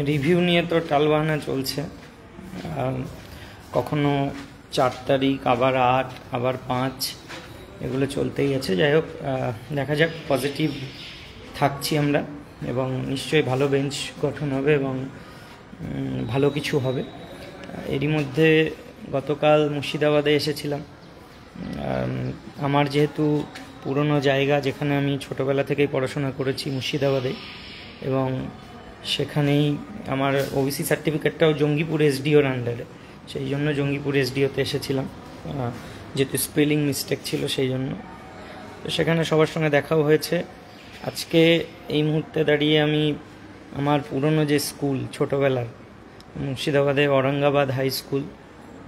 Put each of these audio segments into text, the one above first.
Review নিয়ে তো টালবাহানা চলছে, কখনো 4 তারিখ, আবার 8, আবার 5, এগুলো চলতেই আছে। যাই হোক, দেখা যাক, পজিটিভ থাকছি আমরা এবং নিশ্চয়ই ভালো বেঞ্চ গঠন হবে এবং ভালো কিছু হবে। এরই মধ্যে গতকাল মুর্শিদাবাদে এসেছিলাম। আমার যেহেতু পুরনো জায়গা, যেখানে আমি ছোটোবেলা থেকেই পড়াশোনা করেছি মুর্শিদাবাদে, এবং সেখানেই আমার ওবিসি সার্টিফিকেটটাও জঙ্গিপুর এসডিওর আন্ডারে, সেই জন্য জঙ্গিপুর এসডিওতে এসেছিলাম, যেহেতু স্পেলিং মিস্টেক ছিল সেই জন্য। তো সেখানে সবার সঙ্গে দেখাও হয়েছে। আজকে এই মুহূর্তে দাঁড়িয়ে আমি আমার পুরনো যে স্কুল ছোটোবেলার, মুর্শিদাবাদে ঔরঙ্গাবাদ হাই স্কুল,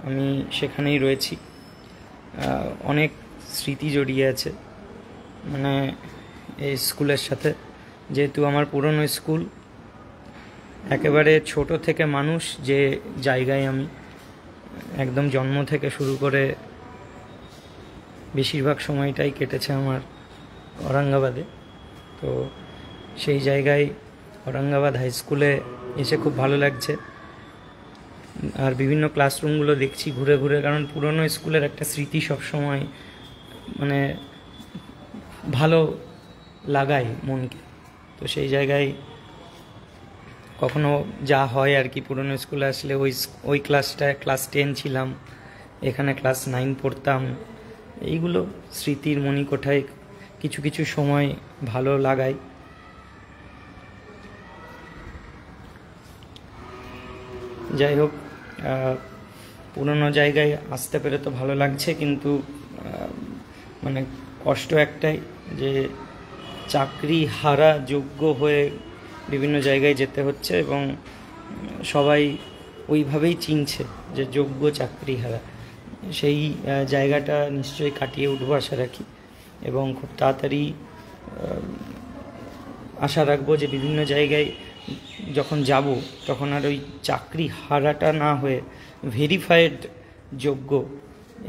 আমি সেখানেই রয়েছি। অনেক স্মৃতি জড়িয়ে আছে মানে এই স্কুলের সাথে, যেহেতু আমার পুরনো স্কুল। একেবারে ছোট থেকে মানুষ যে জায়গায় আমি একদম জন্ম থেকে শুরু করে বেশিরভাগ সময়টাই কেটেছে আমার ঔরঙ্গাবাদে। তো সেই জায়গায় ঔরঙ্গাবাদ হাই স্কুলে এসে খুব ভালো লাগছে। আর বিভিন্ন ক্লাসরুমগুলো দেখছি ঘুরে ঘুরে, কারণ পুরনো স্কুলের একটা স্মৃতি সবসময় মানে ভালো লাগায় মনকে। তো সেই জায়গায় কখনো যা হয় আর কি, পুরনো স্কুলে আসলে ওই ক্লাসটায় ক্লাস 10 ছিলাম, এখানে ক্লাস 9 পড়তাম। এইগুলো স্মৃতির মণিকোঠায় কিছু কিছু সময় ভালো লাগায়। যাই হোক, পুরনো জায়গায় আসতে পেরে তো ভালো লাগছে, কিন্তু মানে কষ্ট একটাই যে চাকরি হারা যোগ্য হয়ে বিভিন্ন জায়গায় যেতে হচ্ছে এবং সবাই ওইভাবেই চিনছে যে যোগ্য চাকরি হারা। সেই জায়গাটা নিশ্চয়ই কাটিয়ে উঠবো আশা রাখি, এবং খুব তাড়াতাড়ি আশা রাখবো যে বিভিন্ন জায়গায় যখন যাব তখন আর ওই চাকরি হারাটা না হয়ে ভেরিফাইড যোগ্য,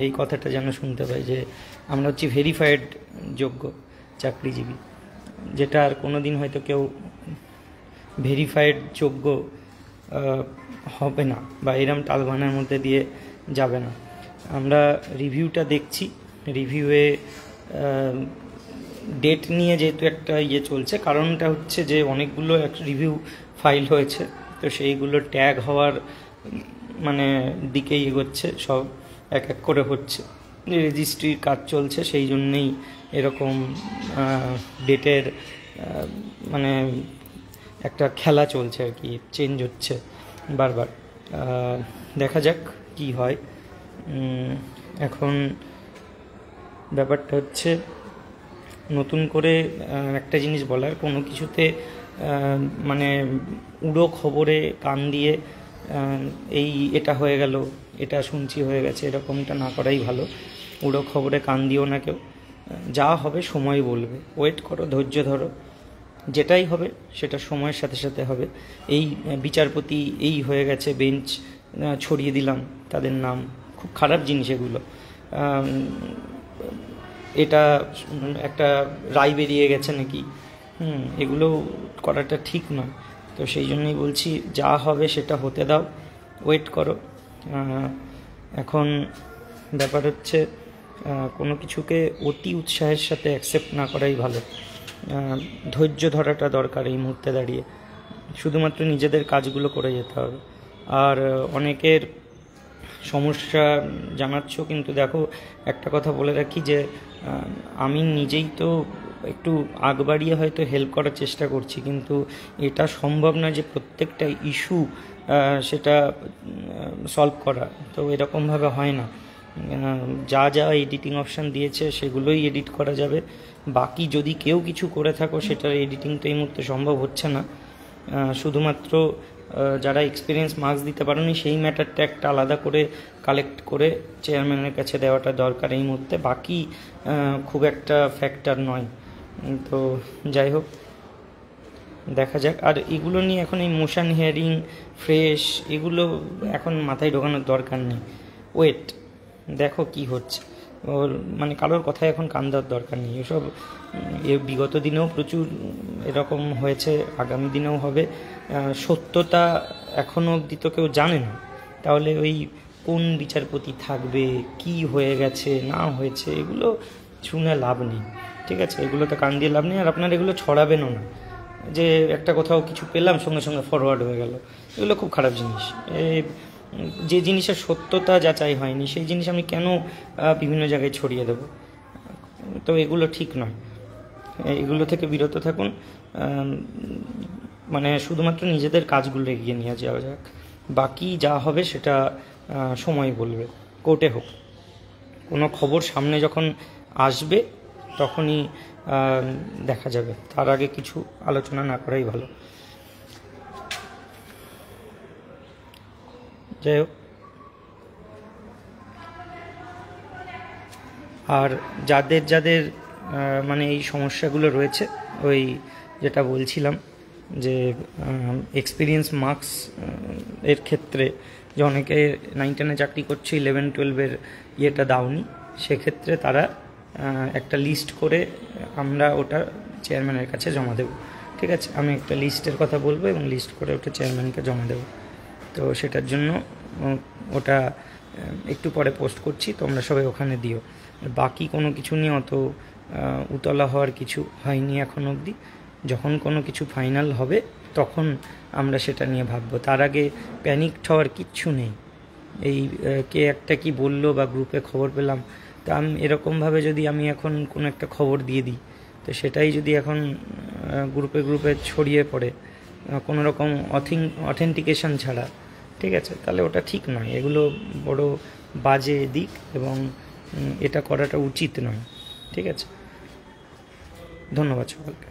এই কথাটা যেন শুনতে পাই যে আমরা হচ্ছি ভেরিফাইড যোগ্য চাকরিজীবী, যেটা আর কোনো দিন হয়তো কেউ ভেরিফাইড যোগ্য হবে না বা এরম টালবাহানার মধ্যে দিয়ে যাবে না। আমরা রিভিউটা দেখছি, রিভিউয়ে ডেট নিয়ে যেহেতু একটা চলছে, কারণটা হচ্ছে যে অনেকগুলো রিভিউ ফাইল হয়েছে, তো সেইগুলো ট্যাগ হওয়ার মানে দিকেই এগোচ্ছে, সব এক এক করে হচ্ছে, রেজিস্ট্রির কাজ চলছে, সেই জন্যেই এরকম ডেটের মানে একটা খেলা চলছে আর কি, চেঞ্জ হচ্ছে বারবার। দেখা যাক কি হয়। এখন ব্যাপারটা হচ্ছে নতুন করে একটা জিনিস বলার, কোনো কিছুতে মানে উড়ো খবরে কান দিয়ে এটা হয়ে গেল, এটা শুনছি হয়ে গেছে, এরকমটা না করাই ভালো। উড়ো খবরে কান দিও না কেউ, যা হবে সময় বলবে, ওয়েট করো, ধৈর্য ধরো, যেটাই হবে সেটা সময়ের সাথে সাথে হবে। এই বিচারপতি এই হয়ে গেছে, বেঞ্চ ছড়িয়ে দিলাম তাদের নাম, খুব খারাপ জিনিস এগুলো। এটা একটা রায় বেরিয়ে গেছে নাকি, এগুলো করাটা ঠিক নয়। তো সেই জন্যই বলছি, যা হবে সেটা হতে দাও, ওয়েট করো। এখন ব্যাপার হচ্ছে কোনো কিছুকে অতি উৎসাহের সাথে অ্যাকসেপ্ট না করাই ভালো। ধৈর্য ধরাটা দরকার এই মুহূর্তে দাঁড়িয়ে, শুধুমাত্র নিজেদের কাজগুলো করে যেতে হবে। আর অনেকের সমস্যা জানাচ্ছ, কিন্তু দেখো একটা কথা বলে রাখি যে আমি নিজেই তো একটু আগ বাড়িয়ে হয়তো হেল্প করার চেষ্টা করছি, কিন্তু এটা সম্ভব না যে প্রত্যেকটা ইস্যু সেটা সলভ করা, তো এরকমভাবে হয় না। যা যা এডিটিং অপশান দিয়েছে সেগুলোই এডিট করা যাবে, বাকি যদি কেউ কিছু করে থাকো সেটার এডিটিং তো এই মুহূর্তে সম্ভব হচ্ছে না। শুধুমাত্র যারা এক্সপিরিয়েন্স মার্কস দিতে পারেনি সেই ম্যাটারটা একটা আলাদা করে কালেক্ট করে চেয়ারম্যানের কাছে দেওয়াটা দরকার এই মুহূর্তে, বাকি খুব একটা ফ্যাক্টর নয়। তো যাই হোক, দেখা যাক। আর এগুলো নিয়ে এখন এই মোশন হিয়ারিং ফ্রেশ এগুলো এখন মাথায় ঢোকানোর দরকার নেই, ওয়েট, দেখো কি হচ্ছে। ওর মানে কারোর কথায় এখন কান দেওয়ার দরকার নেই। এসব এর বিগত দিনেও প্রচুর এরকম হয়েছে, আগামী দিনেও হবে। সত্যতা এখনও অবধি তো কেউ জানে না, তাহলে ওই কোন বিচারপতি থাকবে, কি হয়ে গেছে না হয়েছে, এগুলো শুনে লাভ নেই, ঠিক আছে? এগুলোতে কান দিয়ে লাভ নেই। আর আপনারা এগুলো ছড়াবেনও না, যে একটা কোথাও কিছু পেলাম সঙ্গে সঙ্গে ফরওয়ার্ড হয়ে গেল, এগুলো খুব খারাপ জিনিস। যে জিনিসের সত্যতা যাচাই হয়নি সেই জিনিস আমি কেন বিভিন্ন জায়গায় ছড়িয়ে দেব? তো এগুলো ঠিক নয়, এগুলো থেকে বিরত থাকুন। মানে শুধুমাত্র নিজেদের কাজগুলো এগিয়ে নিয়ে যাওয়া যাক, বাকি যা হবে সেটা সময় বলবে। কোর্টে হোক, কোনো খবর সামনে যখন আসবে তখনই দেখা যাবে, তার আগে কিছু আলোচনা না করাই ভালো। যাই হোক, আর যাদের যাদের মানে এই সমস্যাগুলো রয়েছে, ওই যেটা বলছিলাম যে এক্সপিরিয়েন্স মার্কস এর ক্ষেত্রে যে অনেকে 9-10-এ চাকরি করছে, 11-12-এর ইয়েটা দাওনি, সেক্ষেত্রে তারা একটা লিস্ট করে আমরা ওটা চেয়ারম্যানের কাছে জমা দেব, ঠিক আছে? আমি একটা লিস্টের কথা বলবো এবং লিস্ট করে ওটা চেয়ারম্যানকে জমা দেব। তো সেটার জন্য ওটা একটু পরে পোস্ট করছি, তোমরা সবাই ওখানে দিও। বাকি কোনো কিছু নিয়ে অত উতলা হওয়ার কিছু হয়নি এখন অবধি। যখন কোনো কিছু ফাইনাল হবে তখন আমরা সেটা নিয়ে ভাববো, তার আগে প্যানিকড হওয়ার কিচ্ছু নেই। এই কে একটা কি বললো বা গ্রুপে খবর পেলাম, তা আমি এরকমভাবে যদি আমি এখন কোনো একটা খবর দিয়ে দিই, তো সেটাই যদি এখন গ্রুপে গ্রুপে ছড়িয়ে পড়ে কোনো রকম অথেন্টিকেশন ছাড়া, ঠিক আছে? তাহলে ওটা ঠিক নয়, এগুলো বড় বাজে দিক এবং এটা করাটা উচিত নয়, ঠিক আছে? ধন্যবাদ সকলকে।